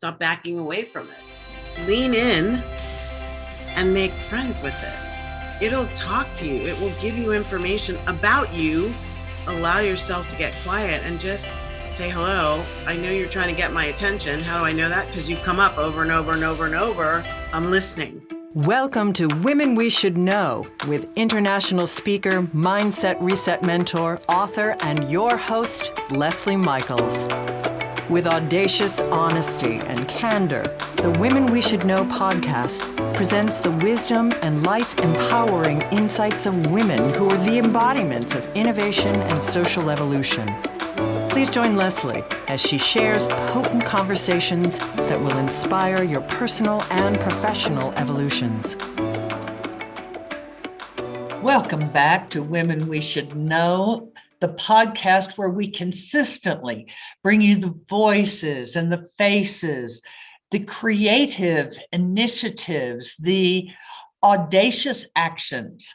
Stop backing away from it. Lean in and make friends with it. It'll talk to you. It will give you information about you. Allow yourself to get quiet and just say hello. I know you're trying to get my attention. How do I know that? Because you've come up over and over and over and over. I'm listening. Welcome to Women We Should Know with international speaker, mindset reset mentor, author, and your host, Lesley Michaels. With audacious honesty and candor, the Women We Should Know podcast presents the wisdom and life-empowering insights of women who are the embodiments of innovation and social evolution. Please join Lesley as she shares potent conversations that will inspire your personal and professional evolutions. Welcome back to Women We Should Know, the podcast where we consistently bring you the voices and the faces, the creative initiatives, the audacious actions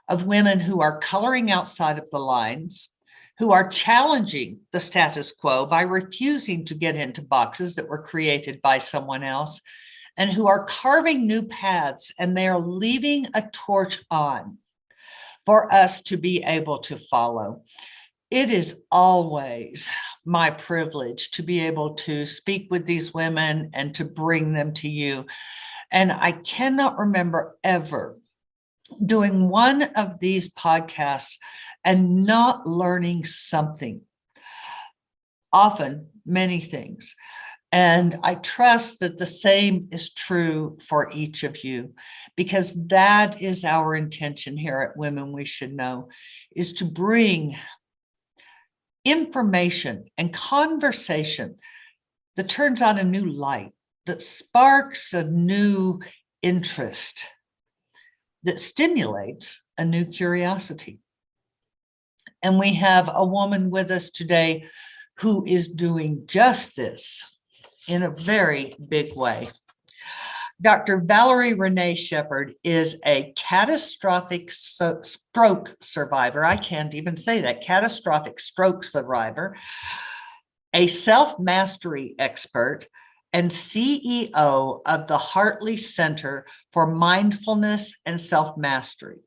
of women who are coloring outside of the lines, who are challenging the status quo by refusing to get into boxes that were created by someone else, and who are carving new paths, and they are leaving a torch on for us to be able to follow. It is always my privilege to be able to speak with these women and to bring them to you. And I cannot remember ever doing one of these podcasts and not learning something, often many things. And I trust that the same is true for each of you, because that is our intention here at Women We Should Know, is to bring information and conversation that turns on a new light, that sparks a new interest, that stimulates a new curiosity. And we have a woman with us today who is doing just this in a very big way. Dr. Valerie Renee Shepard is a catastrophic stroke survivor. I can't even say that, catastrophic stroke survivor, a self-mastery expert, and CEO of the Hartley Center for Mindfulness and Self-Mastery.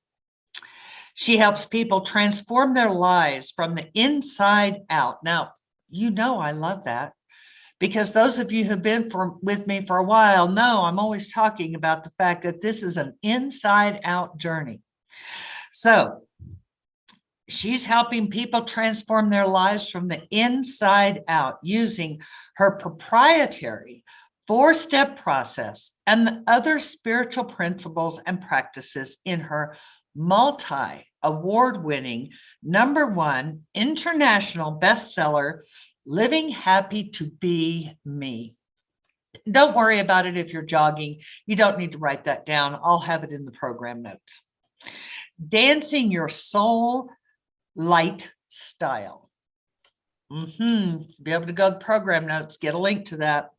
She helps people transform their lives from the inside out. Now, you know I love that, because those of you who've been with me for a while know I'm always talking about the fact that this is an inside-out journey. So she's helping people transform their lives from the inside out using her proprietary 4-step process and the other spiritual principles and practices in her multi-award-winning #1 international bestseller, Living Happy to Be Me. Don't worry about it if you're jogging. You don't need to write that down. I'll have it in the program notes. Dancing Your Soul Light Style. Be able to go to the program notes, get a link to that.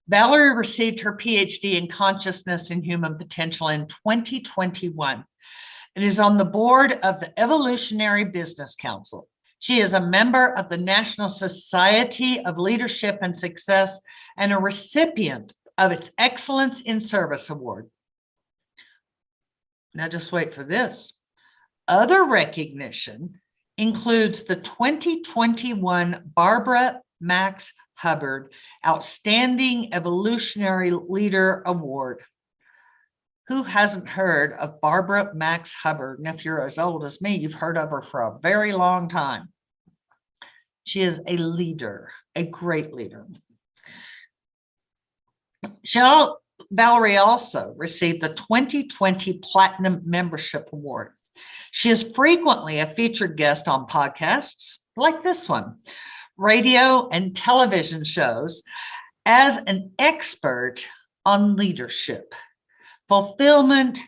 Valerie received her PhD in Consciousness and Human Potential in 2021 and is on the board of the Evolutionary Business Council. She is a member of the National Society of Leadership and Success and a recipient of its Excellence in Service Award. Now just wait for this. Other recognition includes the 2021 Barbara Max Hubbard Outstanding Evolutionary Leader Award. Who hasn't heard of Barbara Max Hubbard? And if you're as old as me, you've heard of her for a very long time. She is a leader, a great leader. Valerie also received the 2020 Platinum Membership Award. She is frequently a featured guest on podcasts like this one, radio and television shows, as an expert on leadership, fulfillment,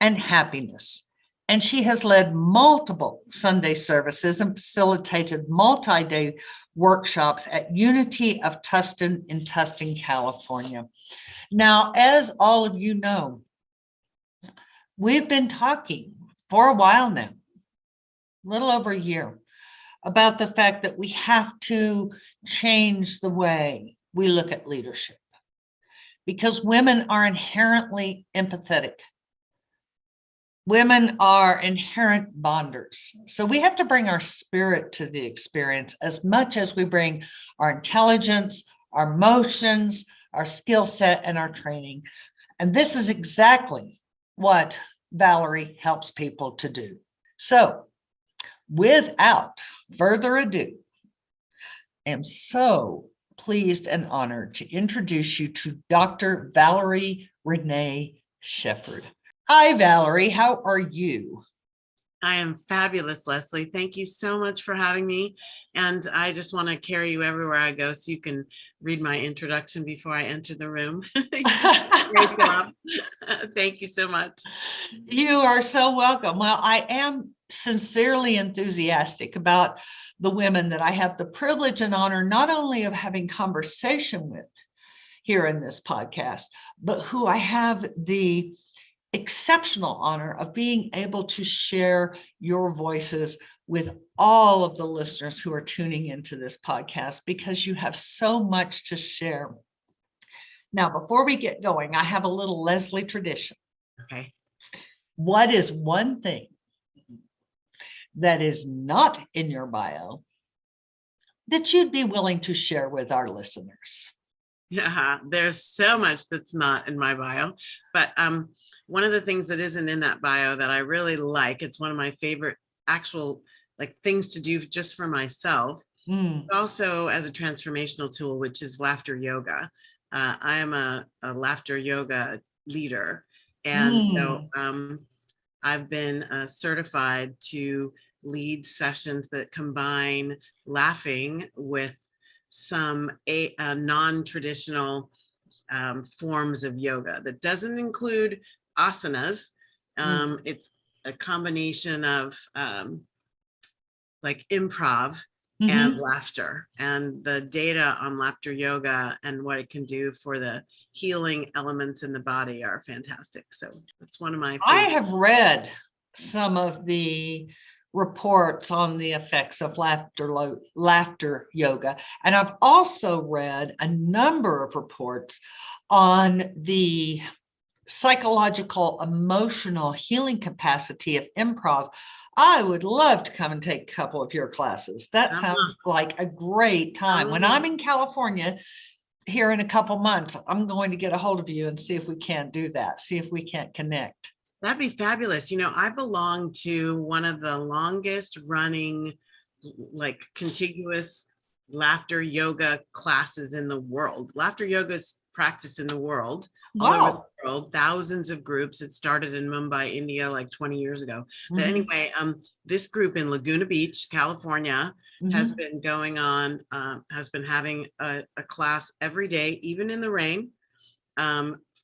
and happiness. And she has led multiple Sunday services and facilitated multi-day workshops at Unity of Tustin in Tustin, California. Now, as all of you know, we've been talking for a while now, a little over a year, about the fact that we have to change the way we look at leadership, because women are inherently empathetic. Women are inherent bonders. So we have to bring our spirit to the experience as much as we bring our intelligence, our emotions, our skill set, and our training. And this is exactly what Valerie helps people to do. So without further ado, I am so pleased and honored to introduce you to Dr. Valerie Renee Shepherd. Hi, Valerie. How are you? I am fabulous, Lesley. Thank you so much for having me. And I just want to carry you everywhere I go so you can read my introduction before I enter the room. Great job. Thank you so much. You are so welcome. Well, I am sincerely enthusiastic about the women that I have the privilege and honor not only of having conversation with here in this podcast, but who I have the exceptional honor of being able to share your voices with all of the listeners who are tuning into this podcast, because you have so much to share. Now, before we get going, I have a little Lesley tradition. Okay. What is one thing that is not in your bio that you'd be willing to share with our listeners? Yeah, there's so much that's not in my bio, but one of the things that isn't in that bio that I really like, it's one of my favorite actual like things to do just for myself, also as a transformational tool, which is laughter yoga. I am a laughter yoga leader. And so I've been certified to lead sessions that combine laughing with some non-traditional forms of yoga. That doesn't include asanas. It's a combination of like improv and laughter, and the data on laughter yoga and what it can do for the healing elements in the body are fantastic. So that's one of my favorites. I have read some of the reports on the effects of laughter yoga, and I've also read a number of reports on the psychological, emotional healing capacity of improv. I would love to come and take a couple of your classes. That sounds like a great time. When I'm in California here in a couple months, I'm going to get a hold of you and see if we can't do that, see if we can't connect. That'd be fabulous. You know, I belong to one of the longest running, like contiguous laughter yoga classes in the world. Laughter yoga is practiced in the world, all over the world, thousands of groups. It started in Mumbai, India, like 20 years ago. But anyway, this group in Laguna Beach, California, has been going on, has been having a class every day, even in the rain,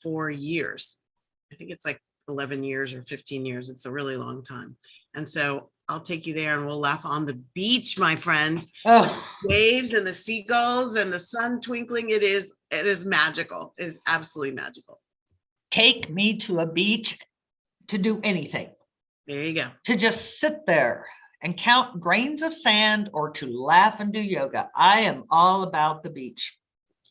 for years. I think it's like 11 years or 15 years. It's a really long time. And so I'll take you there and we'll laugh on the beach, my friend. Waves and the seagulls and the sun twinkling. It is magical. It is absolutely magical. Take me to a beach to do anything. There you go. To just sit there and count grains of sand, or to laugh and do yoga. I am all about the beach.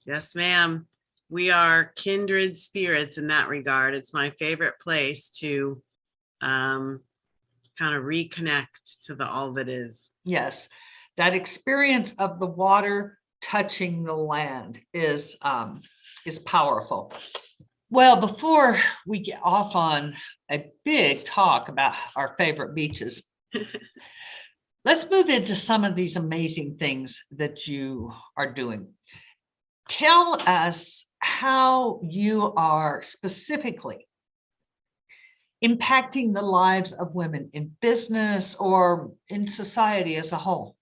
Yes, ma'am. We are kindred spirits in that regard. It's my favorite place to kind of reconnect to the all that is. Yes, that experience of the water touching the land is powerful. Well, before we get off on a big talk about our favorite beaches, let's move into some of these amazing things that you are doing. Tell us how you are specifically impacting the lives of women in business or in society as a whole.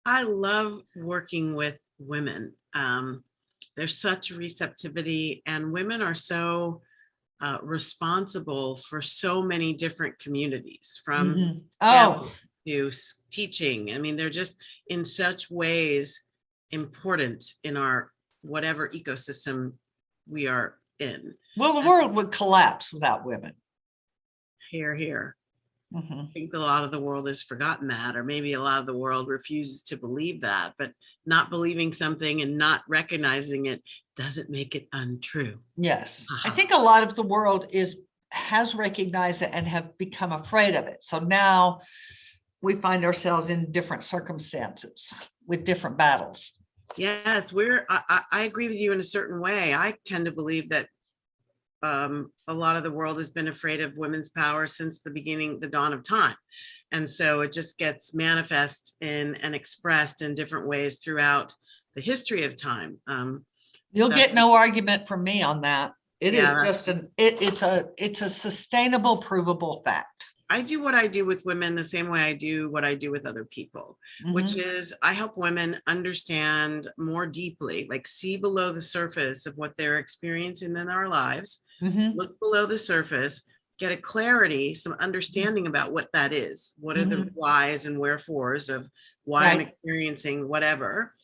I love working with women. There's such receptivity, and women are so responsible for so many different communities, from to teaching. I mean, they're just in such ways important in our whatever ecosystem we are in. Well, the world would collapse without women. Here. Mhm. I think a lot of the world has forgotten that, or maybe a lot of the world refuses to believe that, but not believing something and not recognizing it doesn't make it untrue. Yes. I Haha. think a lot of the world has recognized it and have become afraid of it. So now we find ourselves in different circumstances with different battles. Yes, I agree with you in a certain way. I tend to believe that a lot of the world has been afraid of women's power since the dawn of time. And so it just gets manifest in and expressed in different ways throughout the history of time. You'll That's, get no argument from me on that. It is yeah, just it's a sustainable, provable fact. I do what I do with women the same way I do what I do with other people, which Mhm. is I help women understand more deeply, like see below the surface of what they're experiencing in our lives, Mhm. look below the surface, get a clarity, some understanding about what that is. What are the Mhm. whys and wherefores of why I'm Right. experiencing whatever?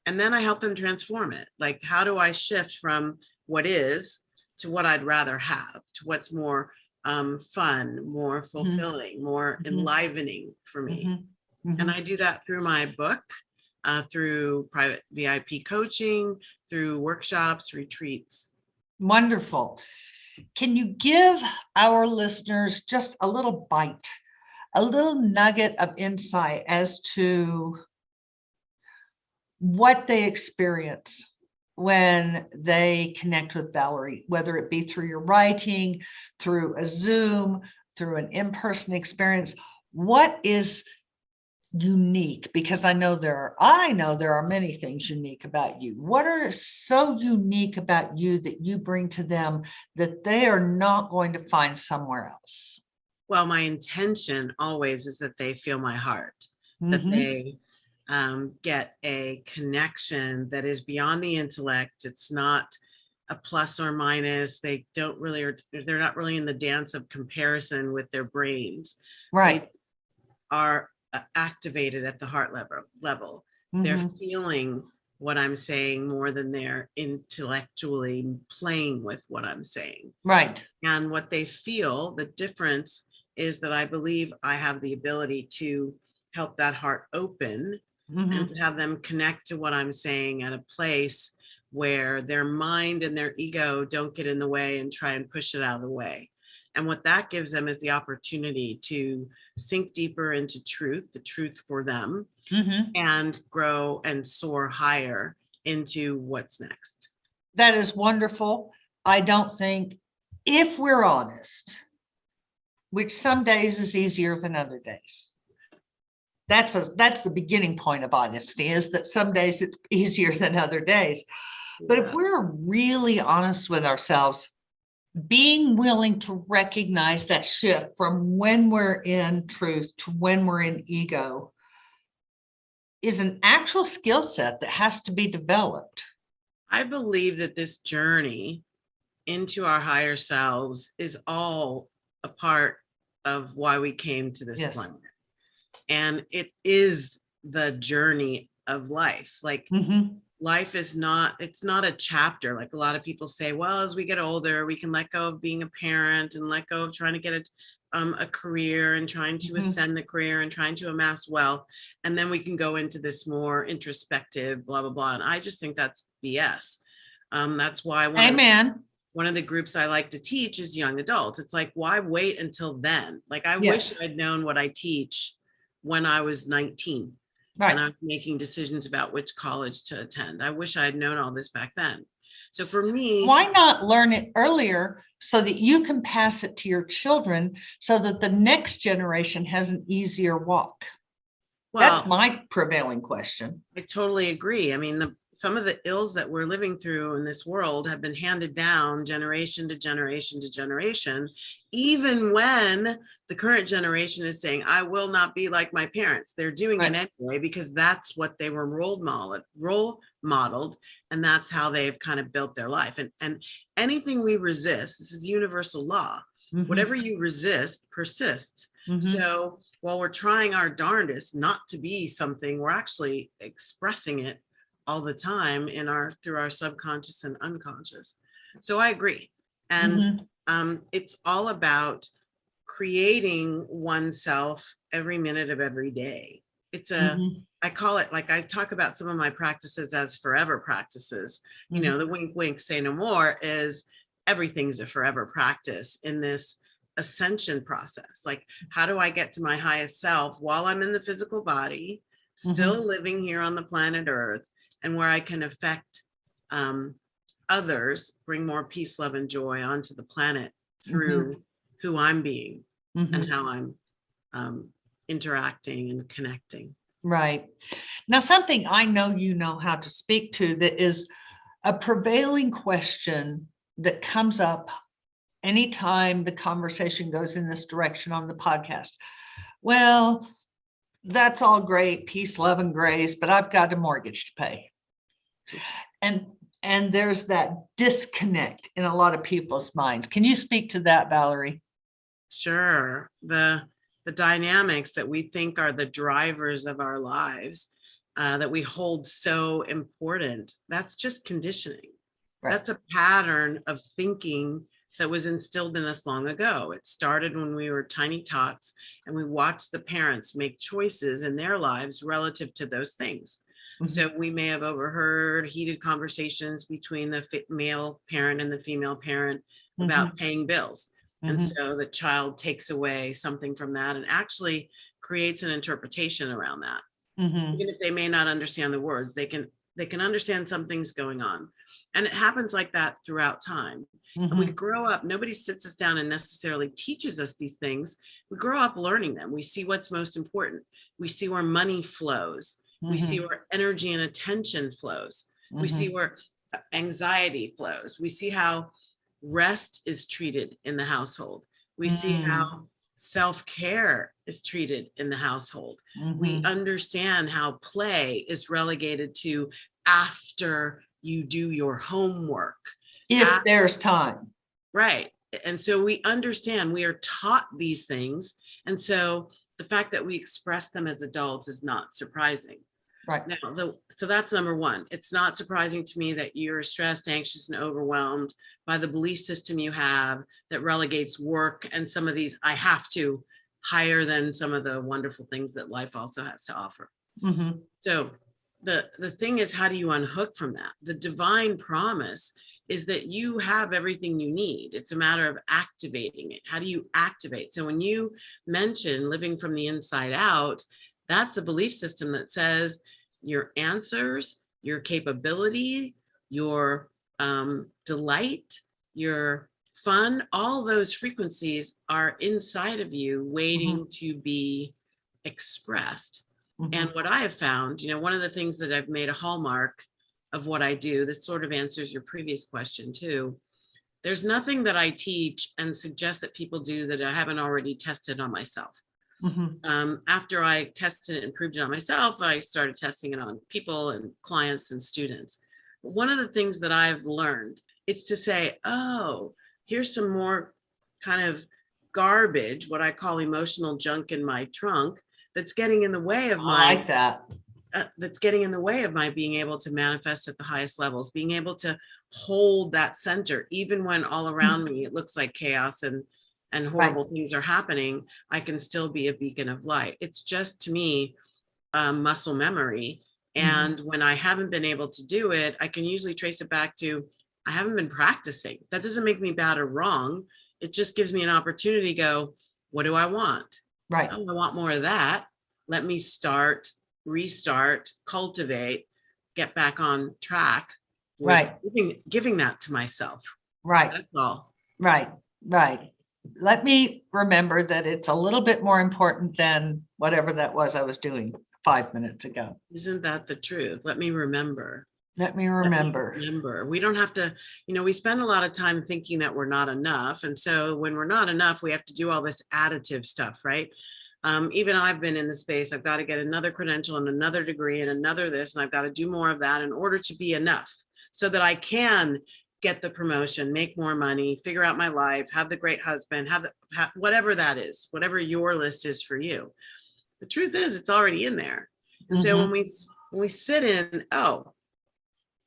And then I help them transform it. Like, how do I shift from what is to what I'd rather have, to what's more fun, more Mhm. fulfilling, more Mhm. enlivening for me? Mhm. And Mhm. I do that through my book, through private VIP coaching, through workshops, retreats. Wonderful. Can you give our listeners just a little bite, a little nugget of insight as to what they experience when they connect with Valerie, whether it be through your writing, through a Zoom, through an in-person experience? What is unique? Because I know there are many things unique about you. What are so unique about you that you bring to them that they are not going to find somewhere else? Well, my intention always is that they feel my heart, that Mhm. they get a connection that is beyond the intellect. It's not a plus or minus. They don't really, or they're not really in the dance of comparison with their brains. They Right. are activated at the heart level. They're Mhm. feeling what I'm saying more than they're intellectually playing with what I'm saying. Right. And what they feel, the difference is that I believe I have the ability to help that heart open and Mhm. to have them connect to what I'm saying at a place where their mind and their ego don't get in the way and try and push it out of the way. And what that gives them is the opportunity to sink deeper into truth, the truth for them, Mhm. and grow and soar higher into what's next. That is wonderful. I don't think, if we're honest, which some days is easier than other days. That's the beginning point of honesty, is that some days it's easier than other days. But if Yeah. we're really honest with ourselves, being willing to recognize that shift from when we're in truth to when we're in ego is an actual skill set that has to be developed. I believe that this journey into our higher selves is all a part of why we came to this Yes. planet. And it is the journey of life. Like, Mm-hmm. life is not, it's not a chapter. Like a lot of people say, well, as we get older, we can let go of being a parent and let go of trying to get a career and trying to Mm-hmm. ascend the career and trying to amass wealth. And then we can go into this more introspective, blah, blah, blah. And I just think that's BS. That's why Amen. one of the groups I like to teach is young adults. It's like, why wait until then? Like, I wish Yes. I'd known what I teach when I was 19 and Right. I was making decisions about which college to attend. I wish I had known all this back then. So for me, Why not learn it earlier so that you can pass it to your children so that the next generation has an easier walk? That's well, my prevailing question. I totally agree. I mean, some of the ills that we're living through in this world have been handed down generation to generation to generation, even when the current generation is saying, I will not be like my parents. They're doing it Right. anyway because that's what they were role modeled, and that's how they've kind of built their life. And anything we resist, this is universal law. Mm-hmm. Whatever you resist persists. Mm-hmm. So while we're trying our darndest not to be something, we're actually expressing it all the time through our subconscious and unconscious. So I agree. And Mm-hmm. it's all about creating oneself every minute of every day. It's I call it, like I talk about some of my practices as forever practices. You know, the wink, wink, say no more is everything's a forever practice in this ascension process. Like, how do I get to my highest self while I'm in the physical body, still living here on the planet Earth, and where I can affect others, bring more peace, love, and joy onto the planet through who I'm being and how I'm interacting and connecting. Right. Now, something I know you know how to speak to that is a prevailing question that comes up anytime the conversation goes in this direction on the podcast. Well, that's all great, peace, love, and grace, but I've got a mortgage to pay. And there's that disconnect in a lot of people's minds. Can you speak to that, Valerie? Sure. The dynamics that we think are the drivers of our lives, that we hold so important, that's just conditioning. Right. That's a pattern of thinking that was instilled in us long ago. It started when we were tiny tots and we watched the parents make choices in their lives relative to those things. So we may have overheard heated conversations between the male parent and the female parent about paying bills. And so the child takes away something from that and actually creates an interpretation around that. Even if they may not understand the words, they can understand something's going on. And it happens like that throughout time. And we grow up, nobody sits us down and necessarily teaches us these things. We grow up learning them. We see what's most important. We see where money flows. We see where energy and attention flows. We see where anxiety flows. We see how rest is treated in the household. We see how self-care is treated in the household. We understand how play is relegated to after you do your homework. If there's time. Right. And so we understand, we are taught these things. And so the fact that we express them as adults is not surprising. Right. Now, so that's number one. It's not surprising to me that you're stressed, anxious, and overwhelmed by the belief system you have that relegates work and some of these I have to higher than some of the wonderful things that life also has to offer. So the thing is, how do you unhook from that? The divine promise is that you have everything you need. It's a matter of activating it. How do you activate? So when you mention living from the inside out, that's a belief system that says your answers, your capability, your delight, your fun, all those frequencies are inside of you waiting to be expressed. And what I have found, you know, one of the things that I've made a hallmark of what I do, this sort of answers your previous question too. There's nothing that I teach and suggest that people do that I haven't already tested on myself. After I tested it and proved it on myself, I started testing it on people and clients and students. But one of the things that I've learned is to say, oh, here's some more kind of garbage, what I call emotional junk in my trunk, that's getting in the way of my, I like that. That's getting in the way of my being able to manifest at the highest levels, being able to hold that center, even when all around me it looks like chaos and horrible things are happening. I can still be a beacon of light. It's just, to me, muscle memory. And when I haven't been able to do it, I can usually trace it back to I haven't been practicing. That doesn't make me bad or wrong. It just gives me an opportunity to go, what do I want? Right. Oh, I want more of that. Let me start, restart, cultivate, get back on track. Right. Giving that to myself. Right. That's all. Right. Right. Let me remember that it's a little bit more important than whatever that was I was doing 5 minutes ago. Isn't that the truth? Let me remember. Let me remember. We don't have to, you know, we spend a lot of time thinking that we're not enough. And so when we're not enough, we have to do all this additive stuff, right? Even I've been in the space, I've got to get another credential and another degree and another this, and I've got to do more of that in order to be enough so that I can get the promotion, make more money, figure out my life, have the great husband, have whatever that is, whatever your list is for you. The truth is, it's already in there. And so when we sit in, oh,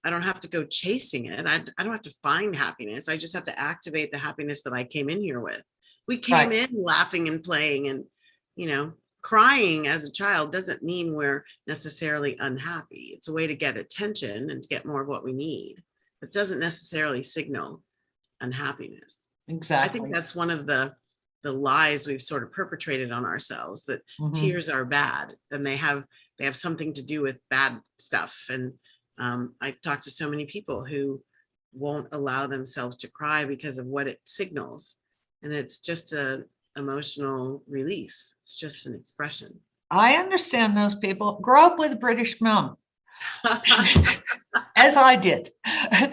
I don't have to go chasing it. I don't have to find happiness. I just have to activate the happiness that I came in here with, We came in laughing and playing, and, crying as a child doesn't mean we're necessarily unhappy. It's a way to get attention and to get more of what we need. It doesn't necessarily signal unhappiness. Exactly. I think that's one of the lies we've sort of perpetrated on ourselves, that tears are bad and they have something to do with bad stuff. And I've talked to so many people who won't allow themselves to cry because of what it signals. And it's just an emotional release. It's just an expression. I understand those people. Grow up with a British mom, as I did. I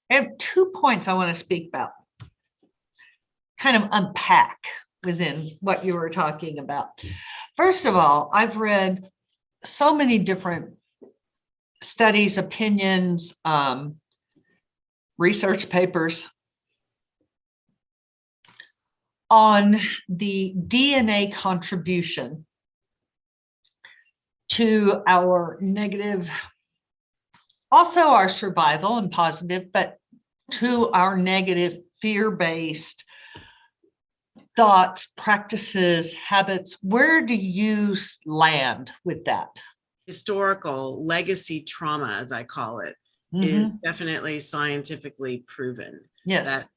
have 2 points I want to speak about, kind of unpack within what you were talking about. First of all, I've read so many different studies, opinions, research papers on the DNA contribution to our negative, also our survival and positive, but to our negative fear-based thoughts, practices, habits. Where do you land with that? Historical legacy trauma, as I call it, is definitely scientifically proven. Yes. That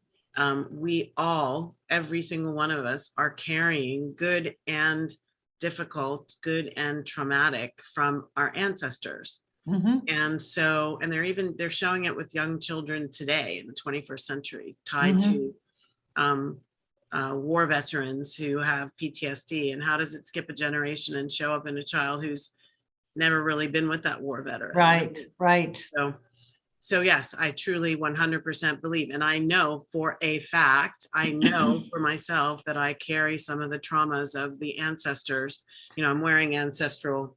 we all, every single one of us, are carrying good and difficult, good and traumatic from our ancestors. And so, and they're showing it with young children today in the 21st century, tied to war veterans who have PTSD. And how does it skip a generation and show up in a child who's never really been with that war veteran? Right. So yes, I truly 100% believe, and I know for a fact, I know for myself that I carry some of the traumas of the ancestors. I'm wearing ancestral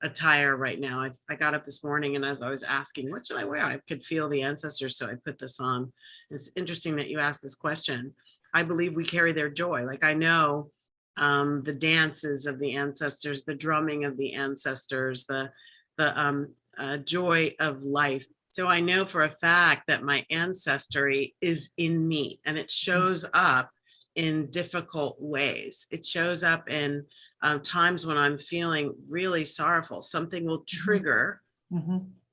attire right now. I got up this morning, and as I was asking, what should I wear? I could feel the ancestors, so I put this on. It's interesting that you asked this question. I believe we carry their joy. Like, I know the dances of the ancestors, the drumming of the ancestors, the joy of life. So I know for a fact that my ancestry is in me, and it shows up in difficult ways. It shows up in times when I'm feeling really sorrowful. Something will trigger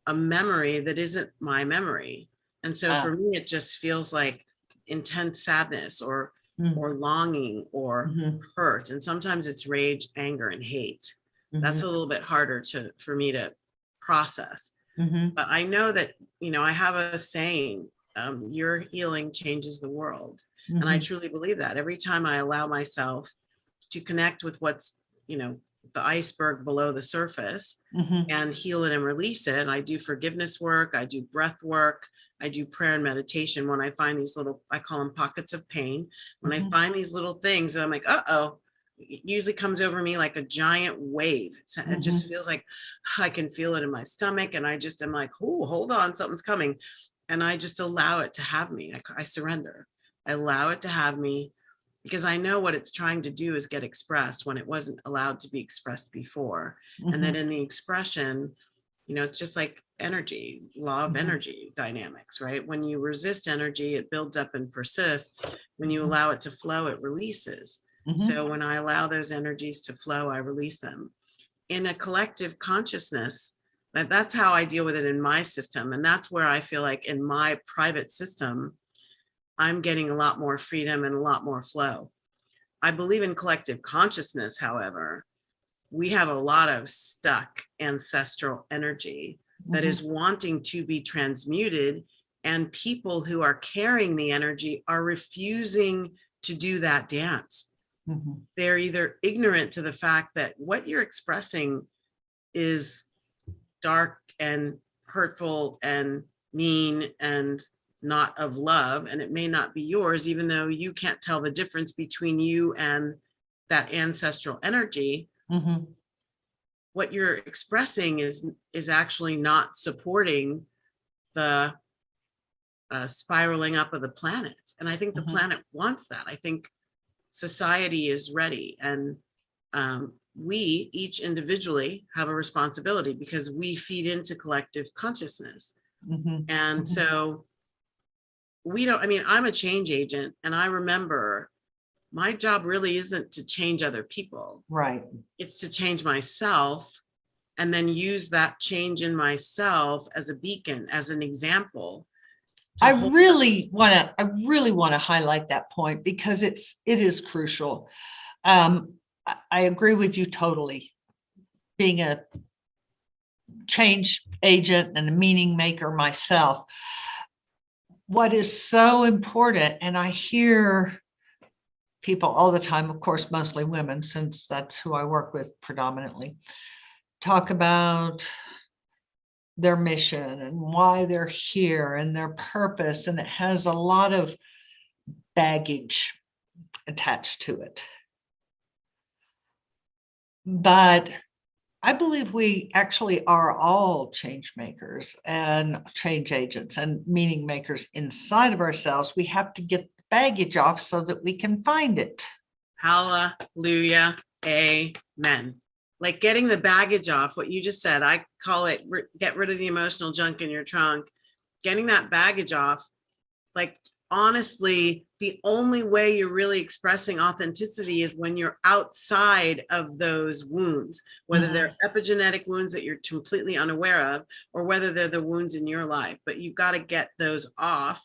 a memory that isn't my memory. And so for me, it just feels like intense sadness or longing or hurt. And sometimes it's rage, anger, and hate. That's a little bit harder for me to process. But I know that, I have a saying, your healing changes the world. And I truly believe that. Every time I allow myself to connect with what's, the iceberg below the surface and heal it and release it. And I do forgiveness work, I do breath work, I do prayer and meditation. When I find these little, I call them pockets of pain, when I find these little things that I'm like, it usually comes over me like a giant wave. It just feels like I can feel it in my stomach. And I'm like, oh, hold on, something's coming. And I just allow it to have me. I surrender. I allow it to have me, because I know what it's trying to do is get expressed when it wasn't allowed to be expressed before. And then in the expression, it's just like energy, law of energy dynamics, right? When you resist energy, it builds up and persists. When you allow it to flow, it releases. So when I allow those energies to flow, I release them. In a collective consciousness, that's how I deal with it in my system. And that's where I feel like in my private system, I'm getting a lot more freedom and a lot more flow. I believe in collective consciousness, however, we have a lot of stuck ancestral energy that is wanting to be transmuted. And people who are carrying the energy are refusing to do that dance. They're either ignorant to the fact that what you're expressing is dark and hurtful and mean and not of love, and it may not be yours, even though you can't tell the difference between you and that ancestral energy. What you're expressing is actually not supporting the spiraling up of the planet. And I think the planet wants that. I think society is ready, and we each individually have a responsibility, because we feed into collective consciousness. And so I'm a change agent, and I remember my job really isn't to change other people. Right. It's to change myself, and then use that change in myself as a beacon, as an example. I really want to highlight that point because it is crucial. I agree with you totally. Being a change agent and a meaning maker myself, what is so important, and I hear people all the time, of course, mostly women, since that's who I work with predominantly, talk about their mission and why they're here and their purpose, and it has a lot of baggage attached to it. But I believe we actually are all change makers and change agents and meaning makers inside of ourselves. We have to get the baggage off so that we can find it. Hallelujah. Amen. Like getting the baggage off, what you just said, I call it get rid of the emotional junk in your trunk. Getting that baggage off, like honestly, the only way you're really expressing authenticity is when you're outside of those wounds, whether they're epigenetic wounds that you're completely unaware of, or whether they're the wounds in your life. But you've got to get those off.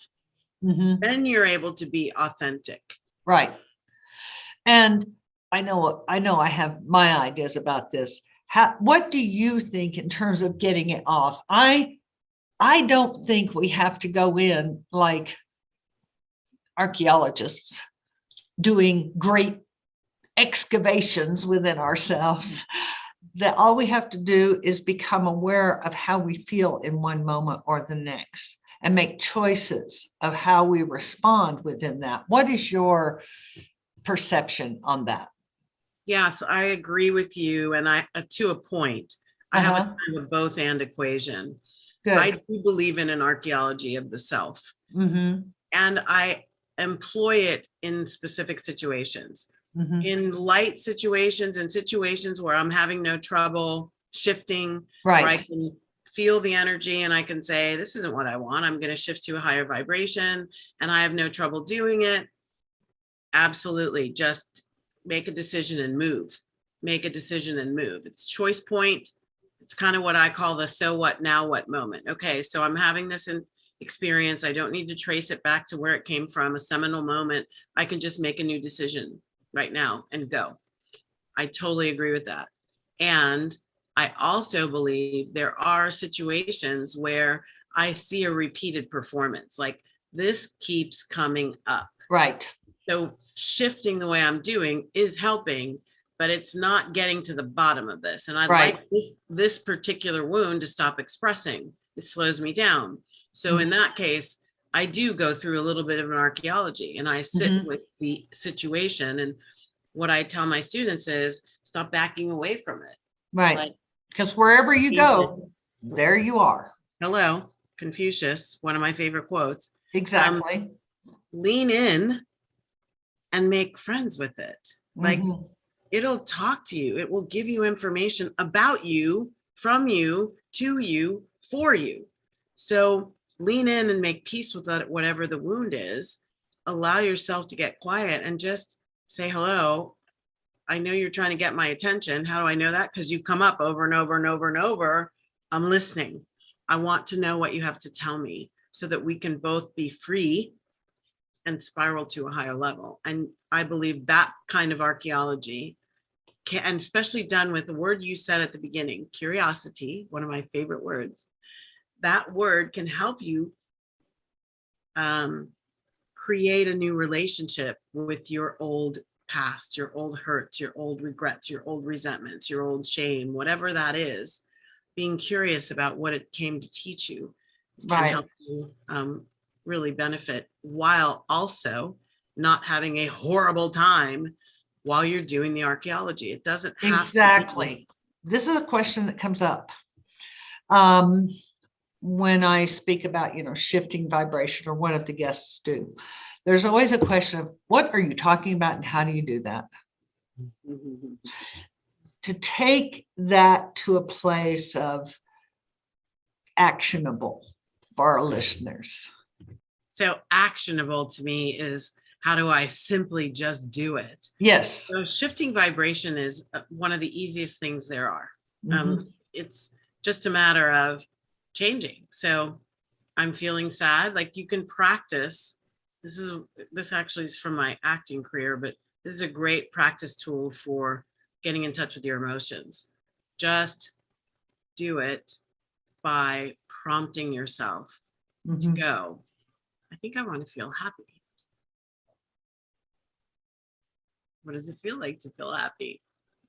Then you're able to be authentic. Right. And I know I have my ideas about this. What do you think in terms of getting it off? I don't think we have to go in like archaeologists doing great excavations within ourselves. That all we have to do is become aware of how we feel in one moment or the next and make choices of how we respond within that. What is your perception on that? Yes, I agree with you. And I, to a point, I have a kind of both and equation. Good. I do believe in an archaeology of the self. And I employ it in specific situations. In light situations and situations where I'm having no trouble shifting, right, where I can feel the energy and I can say, this isn't what I want. I'm going to shift to a higher vibration, and I have no trouble doing it. Absolutely. Just make a decision and move. Make a decision and move. It's choice point. It's kind of what I call the so what, now what moment. Okay, so I'm having this experience. I don't need to trace it back to where it came from, a seminal moment. I can just make a new decision right now and go. I totally agree with that. And I also believe there are situations where I see a repeated performance, like this keeps coming up. Right. So shifting the way I'm doing is helping, but it's not getting to the bottom of this. And I'd like this particular wound to stop expressing. It slows me down. So in that case, I do go through a little bit of an archaeology, and I sit with the situation. And what I tell my students is stop backing away from it. Right. Because wherever you go, there you are. Hello, Confucius, one of my favorite quotes. Exactly. Lean in and make friends with it. Like it'll talk to you. It will give you information about you, from you, to you, for you. So lean in and make peace with that, whatever the wound is. Allow yourself to get quiet and just say, hello, I know you're trying to get my attention. How do I know that? Because you've come up over and over and over and over. I'm listening. I want to know what you have to tell me so that we can both be free and spiral to a higher level. And I believe that kind of archaeology can, and especially done with the word you said at the beginning, curiosity, one of my favorite words, that word can help you create a new relationship with your old past, your old hurts, your old regrets, your old resentments, your old shame, whatever that is. Being curious about what it came to teach you can help you really benefit, while also not having a horrible time while you're doing the archaeology. It doesn't have to. This is a question that comes up when I speak about, shifting vibration, or one of the guests do. There's always a question of what are you talking about and how do you do that? To take that to a place of actionable for our listeners. So actionable to me is how do I simply just do it? Yes. So shifting vibration is one of the easiest things there are. It's just a matter of changing. So I'm feeling sad. Like you can practice. This actually is from my acting career, but this is a great practice tool for getting in touch with your emotions. Just do it by prompting yourself to go, I think I want to feel happy. What does it feel like to feel happy?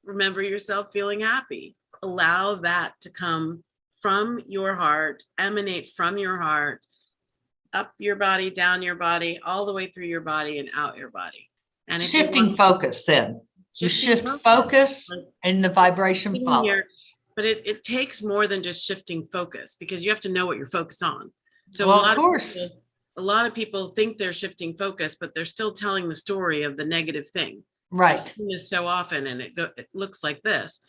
Remember yourself feeling happy. Allow that to come from your heart, emanate from your heart, up your body, down your body, all the way through your body and out your body. And if shifting focus, then you shift focus and the vibration follows. But it takes more than just shifting focus, because you have to know what you're focused on. So well, of course, a lot of people think they're shifting focus, but they're still telling the story of the negative thing. Right. I've seen this so often, and it looks like this.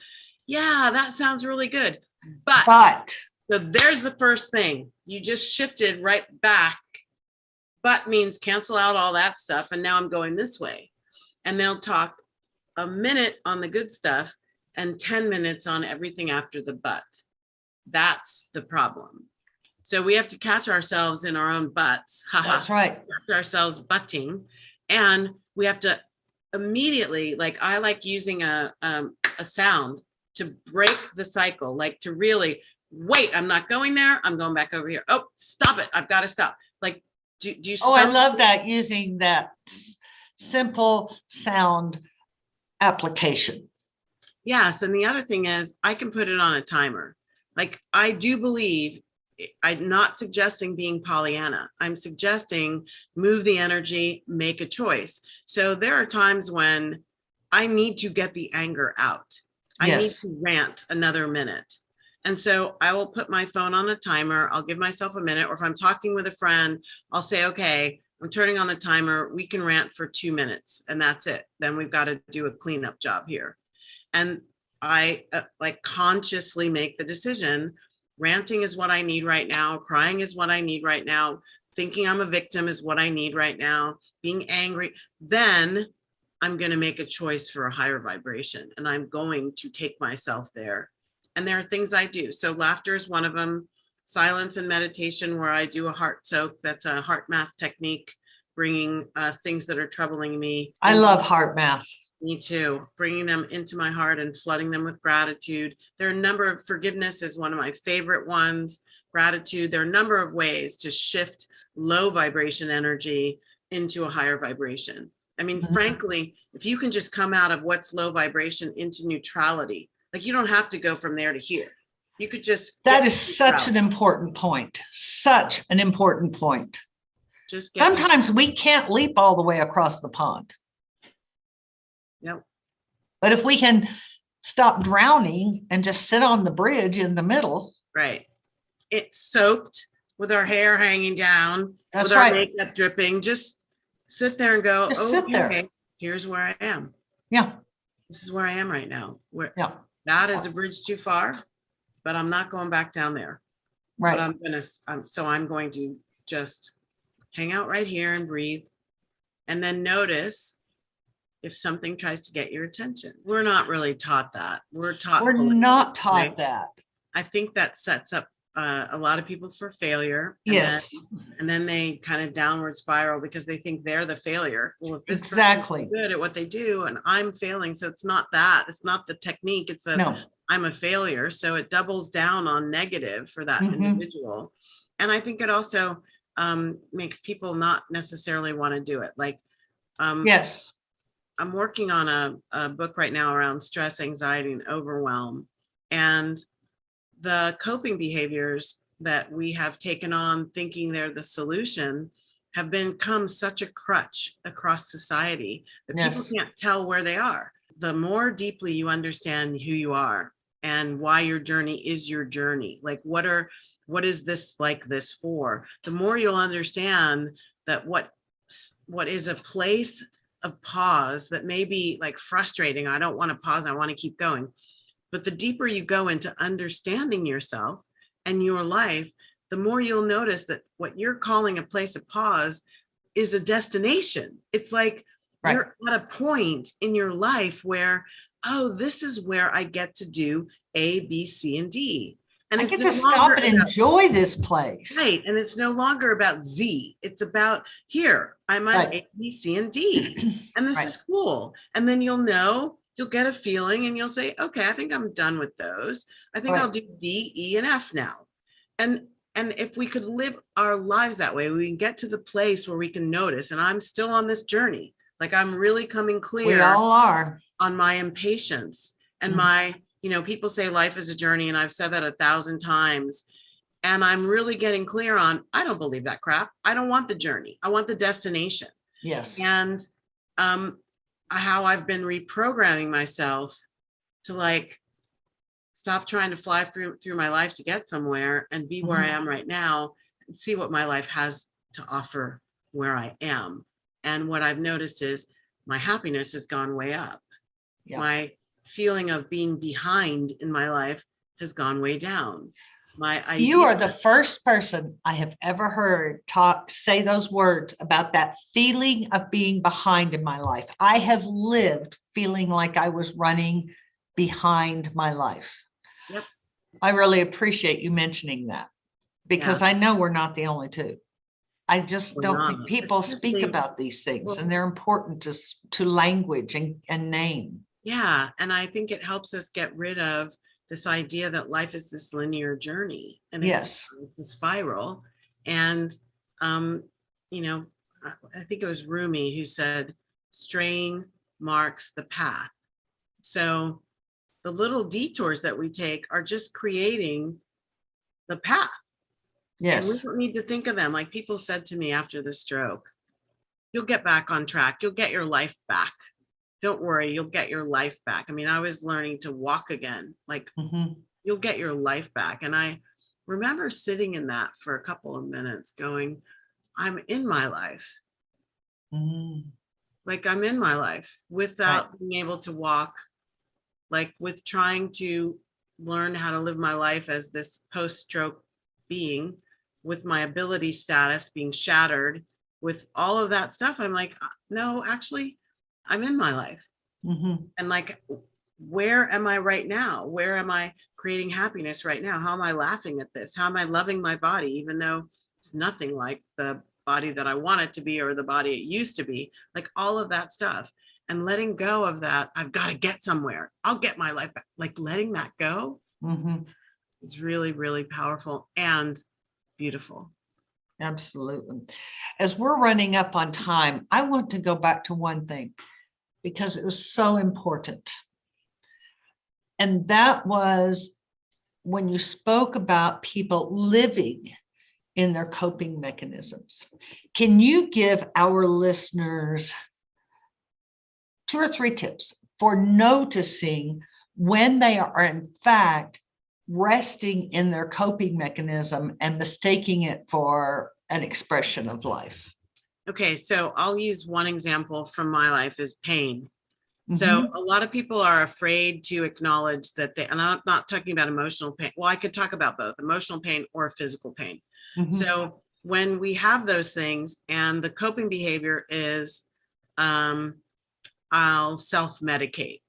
Yeah, that sounds really good. But so there's the first thing. You just shifted right back. But means cancel out all that stuff. And now I'm going this way. And they'll talk a minute on the good stuff and 10 minutes on everything after the but. That's the problem. So we have to catch ourselves in our own butts. That's right. Catch ourselves butting. And we have to immediately, like I like using a sound to break the cycle, like to really wait, I'm not going there. I'm going back over here. Oh, stop it. I've got to stop. Like, do you? Oh, I love that, using that simple sound application. Yes. And the other thing is I can put it on a timer. Like I do believe, I'm not suggesting being Pollyanna. I'm suggesting move the energy, make a choice. So there are times when I need to get the anger out. I need to rant another minute. And so I will put my phone on a timer. I'll give myself a minute. Or if I'm talking with a friend, I'll say, okay, I'm turning on the timer. We can rant for 2 minutes and that's it. Then we've got to do a cleanup job here. And I like consciously make the decision. Ranting is what I need right now. Crying is what I need right now. Thinking I'm a victim is what I need right now. Being angry. Then I'm going to make a choice for a higher vibration. And I'm going to take myself there. And there are things I do. So laughter is one of them. Silence and meditation, where I do a heart soak. That's a heart math technique, bringing things that are troubling me. I love heart math. Me too. Bringing them into my heart and flooding them with gratitude. There are a number of, forgiveness is one of my favorite ones. Gratitude. There are a number of ways to shift low vibration energy into a higher vibration. I mean, frankly, if you can just come out of what's low vibration into neutrality, like you don't have to go from there to here. You could just. That is such an important point. Such an important point. Just sometimes we can't leap all the way across the pond. Yep. But if we can stop drowning and just sit on the bridge in the middle. Right. It's soaked with our hair hanging down, with our makeup dripping. Just sit there and go, okay, here's where I am. Yeah. This is where I am right now. That is a bridge too far, but I'm not going back down there. Right. But I'm going to just hang out right here and breathe, and then notice if something tries to get your attention. We're not really taught that. We're not taught that. I think that sets up a lot of people for failure. And then they kind of downward spiral because they think they're the failure. Well, if this person is good at what they do and I'm failing, so it's not that. It's not the technique. It's that I'm a failure. So it doubles down on negative for that individual. And I think it also makes people not necessarily want to do it. Like, I'm working on a book right now around stress, anxiety, and overwhelm. And the coping behaviors that we have taken on thinking they're the solution have become such a crutch across society that people can't tell where they are. The more deeply you understand who you are and why your journey is your journey, like what is this like this for, the more you'll understand that what is a place of pause that may be like frustrating. I don't want to pause. I want to keep going. But the deeper you go into understanding yourself and your life, the more you'll notice that what you're calling a place of pause is a destination. It's like Right. you're at a point in your life where, oh, this is where I get to do A, B, C, and D. And I it's get no to stop longer and about, enjoy this place. right. And it's no longer about Z. It's about here, I'm on Right. A, B, C, and D. And this Right. is cool. And then you'll get a feeling and you'll say, okay, I think I'm done with those. I think Right. I'll do D, E, and F now. And if we could live our lives that way, we can get to the place where we can notice. And I'm still on this journey. Like I'm really coming We clear all are. on my impatience and Mm. my, people say life is a journey, and I've said that 1,000 times. And I'm really getting clear on, I don't believe that crap. I don't want the journey. I want the destination. Yes. And how I've been reprogramming myself to like stop trying to fly through my life to get somewhere and be where I am right now and see what my life has to offer where I am. And what I've noticed is my happiness has gone way up. Yeah. My feeling of being behind in my life has gone way down. My idea, You are the first person I have ever heard say those words about that feeling of being behind in my life. I have lived feeling like I was running behind my life. Yep. I really appreciate you mentioning that, because I know we're not the only two. I just We're don't think not. people speak Especially- about these things, well- and they're important to language and name. Yeah. And I think it helps us get rid of this idea that life is this linear journey and Yes. it's a spiral. And, I think it was Rumi who said, straying marks the path. So the little detours that we take are just creating the path. Yes. And we don't need to think of them. Like people said to me after the stroke, you'll get back on track. You'll get your life back. Don't worry, you'll get your life back. I mean, I was learning to walk again. Like you'll get your life back. And I remember sitting in that for a couple of minutes going, I'm in my life. Like I'm in my life without being able to walk, like with trying to learn how to live my life as this post-stroke being, with my ability status being shattered, with all of that stuff. I'm like, no, actually, I'm in my life. And like, where am I right now? Where am I creating happiness right now? How am I laughing at this? How am I loving my body, even though it's nothing like the body that I want it to be or the body it used to be? Like all of that stuff. And letting go of that, I've got to get somewhere. I'll get my life back. Like letting that go is really, really powerful and beautiful. Absolutely. As we're running up on time, I want to go back to one thing because it was so important. And that was when you spoke about people living in their coping mechanisms. Can you give our listeners 2 or 3 tips for noticing when they are in fact resting in their coping mechanism and mistaking it for an expression of life? Okay, so I'll use one example from my life is pain. So a lot of people are afraid to acknowledge that and I'm not talking about emotional pain. Well, I could talk about both emotional pain or physical pain. So when we have those things and the coping behavior is, I'll self-medicate.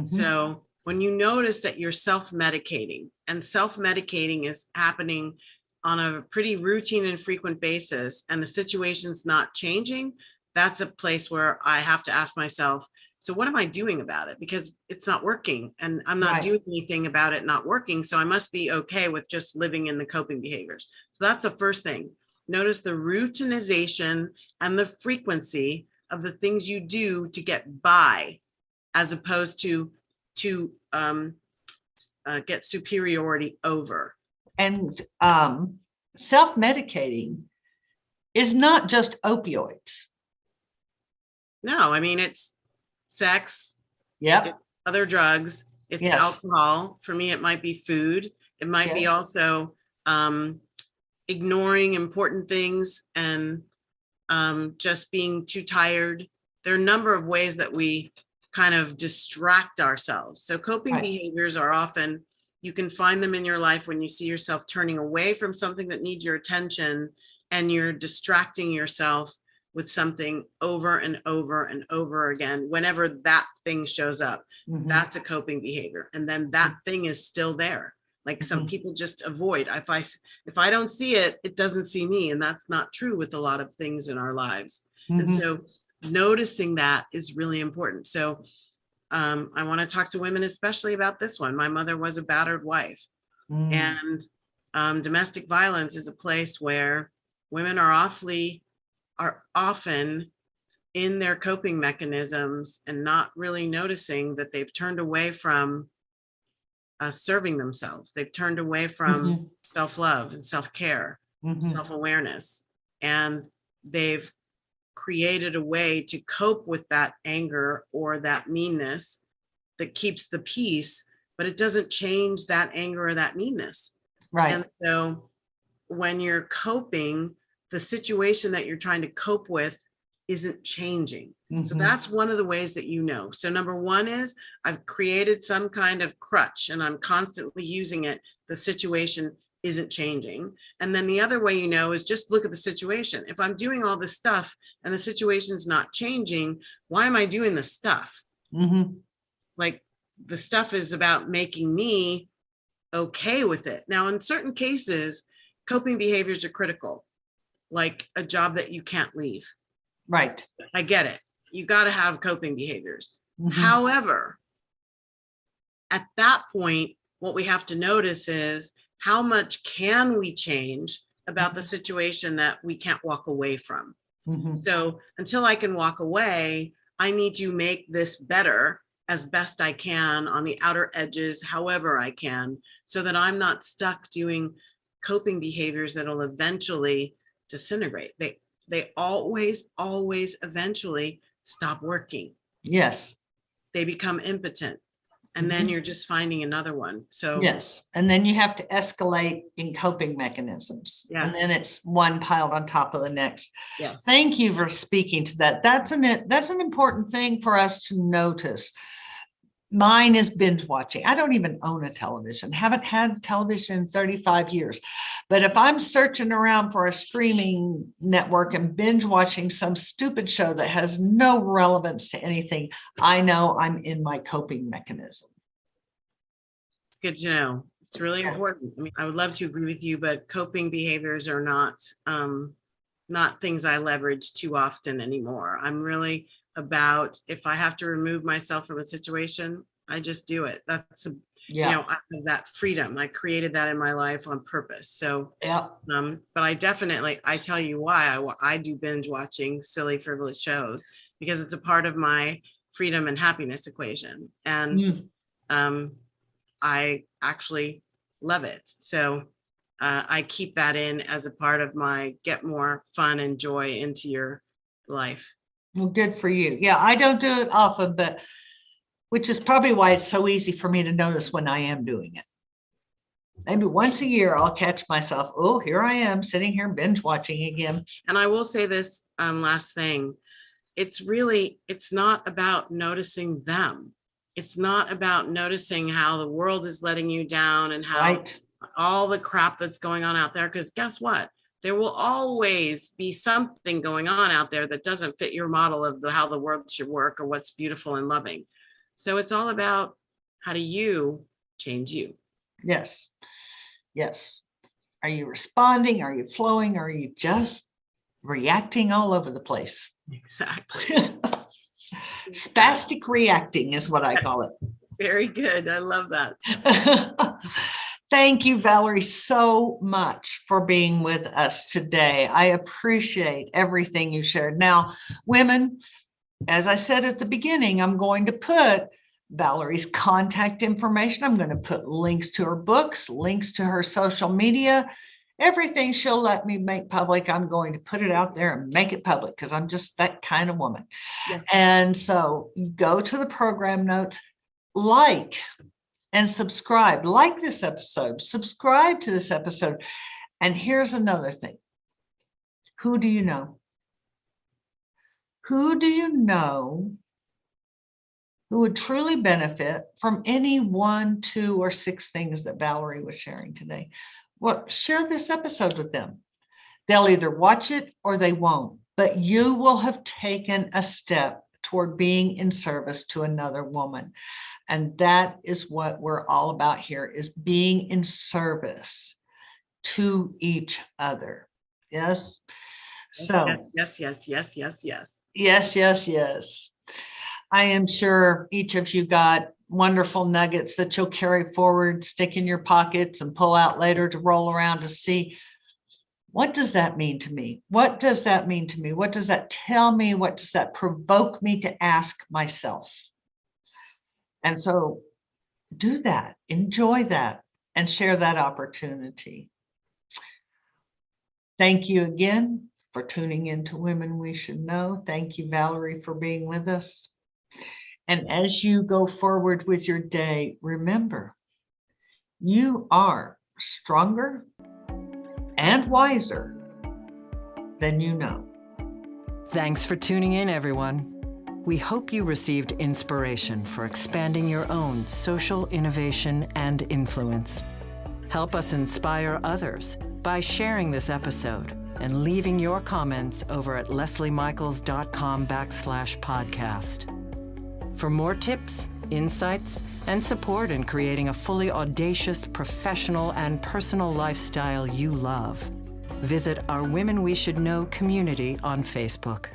So when you notice that you're self-medicating, and self-medicating is happening on a pretty routine and frequent basis, and the situation's not changing, that's a place where I have to ask myself, so what am I doing about it? Because it's not working and I'm not doing anything about it not working. So I must be okay with just living in the coping behaviors. So that's the first thing. Notice the routinization and the frequency of the things you do to get by, as opposed to get superiority over. And self-medicating is not just opioids. No, I mean, it's sex, other drugs, it's alcohol. For me, it might be food. It might be also ignoring important things and just being too tired. There are a number of ways that we kind of distract ourselves. So coping behaviors are often, you can find them in your life when you see yourself turning away from something that needs your attention and you're distracting yourself with something over and over and over again, whenever that thing shows up, that's a coping behavior. And then that thing is still there. Like some people just avoid. If I don't see it, it doesn't see me. And that's not true with a lot of things in our lives. And so noticing that is really important. So I want to talk to women, especially about this one. My mother was a battered wife. And domestic violence is a place where women are often in their coping mechanisms and not really noticing that they've turned away from serving themselves. They've turned away from self-love and self-care, self-awareness, and they've created a way to cope with that anger or that meanness that keeps the peace, but it doesn't change that anger or that meanness. Right. And so when you're coping, the situation that you're trying to cope with isn't changing. So that's one of the ways that you know. So number one is I've created some kind of crutch and I'm constantly using it. The situation isn't changing. And then the other way you know is just look at the situation. If I'm doing all this stuff and the situation's not changing, why am I doing this stuff? Like the stuff is about making me okay with it. Now, in certain cases, coping behaviors are critical, like a job that you can't leave. Right. I get it. You got to have coping behaviors. However, at that point, what we have to notice is how much can we change about the situation that we can't walk away from. So until I can walk away, I need to make this better as best I can on the outer edges, however I can, so that I'm not stuck doing coping behaviors that'll eventually disintegrate. They always eventually stop working. Yes. They become impotent. And then you're just finding another one. So yes. And then you have to escalate in coping mechanisms. Yes. And then it's one piled on top of the next. Yes. Thank you for speaking to that. That's an important thing for us to notice. Mine is binge watching. I don't even own a television, haven't had television in 35 years. But if I'm searching around for a streaming network and binge watching some stupid show that has no relevance to anything, I know I'm in my coping mechanism. It's good to know. It's really important. I mean, I would love to agree with you, but coping behaviors are not things I leverage too often anymore. I'm really about, if I have to remove myself from a situation, I just do it. That's you know, I have that freedom. I created that in my life on purpose. So but I tell you why I do binge watching silly, frivolous shows, because it's a part of my freedom and happiness equation. And I actually love it. So I keep that in as a part of my get more fun and joy into your life. Well, good for you. Yeah, I don't do it often, but which is probably why it's so easy for me to notice when I am doing it. Maybe once a year, I'll catch myself. Oh, here I am sitting here binge watching again. And I will say this last thing. It's not about noticing them. It's not about noticing how the world is letting you down and how all the crap that's going on out there. Because guess what? There will always be something going on out there that doesn't fit your model of how the world should work or what's beautiful and loving. So it's all about how do you change you? Yes. Yes. Are you responding? Are you flowing? Are you just reacting all over the place? Exactly. Spastic reacting is what I call it. Very good. I love that. Thank you, Valerie, so much for being with us today. I appreciate everything you shared. Now, women, as I said at the beginning, I'm going to put Valerie's contact information. I'm going to put links to her books, links to her social media, everything she'll let me make public. I'm going to put it out there and make it public because I'm just that kind of woman. Yes. And so go to the program notes, like and subscribe, like this episode, subscribe to this episode. And here's another thing. Who do you know? Who do you know who would truly benefit from any 1, 2, or 6 things that Valerie was sharing today? Well, share this episode with them. They'll either watch it or they won't. but you will have taken a step toward being in service to another woman. And that is what we're all about here, is being in service to each other. Yes. So yes, yes, yes, yes, yes. yes, yes, yes. I am sure each of you got wonderful nuggets that you'll carry forward, stick in your pockets, and pull out later to roll around to see, what does that mean to me? What does that mean to me? What does that tell me? What does that provoke me to ask myself? And so do that, enjoy that, and share that opportunity. Thank you again for tuning in to Women We Should Know. Thank you, Valerie, for being with us. And as you go forward with your day, remember, you are stronger and wiser than you know. Thanks for tuning in, everyone. We hope you received inspiration for expanding your own social innovation and influence. Help us inspire others by sharing this episode and leaving your comments over at lesliemichaels.com/podcast. For more tips, insights, and support in creating a fully audacious, professional, and personal lifestyle you love, visit our Women We Should Know community on Facebook.